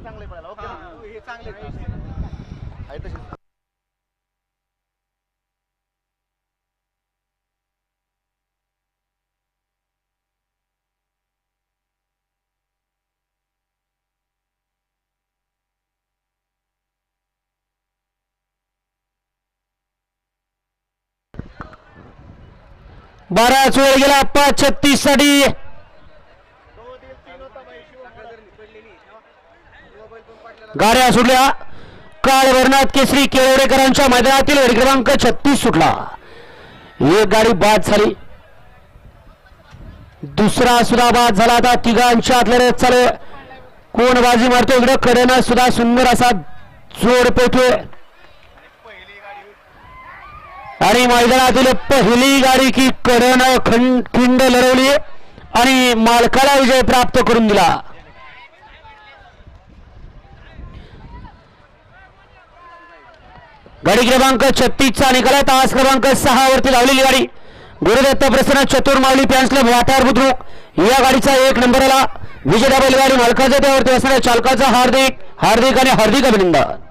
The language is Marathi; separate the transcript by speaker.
Speaker 1: चांगले पडायला ओके चांगले आहे तशी
Speaker 2: 12 वेळ गेला 5:36 साठी गाड्या सुटल्या. काळ वर्णात केसरी केळवडेकरांच्या मैदानातील गाडी क्रमांक 36 सुटला. एक गाडी बाद झाली, दुसरा सुद्धा बाद झाला. आता तिघांच्या आतल्या चालू कोण बाजी मारतो इकडे कडेनं सुद्धा सुंदर असा जोड पेटोय आणि मैदानातील पहिली गाडी की कडेनं खिंड लढवली आणि मालकाला विजय प्राप्त करून दिला. गाडी क्रमांक 36 चा निकाल तास क्रमांक 6 वरती लावलेली गाडी गुरुदत्त प्रसन्न चतुर्मावली फॅन्स क्लब वाटार बुद्रुक या गाडीचा 1 नंबरला विजय बैलगाडी मालकाचा त्यावरती असणाऱ्या चालकाचा हार्दिक आणि हार्दिक अभिनंदन.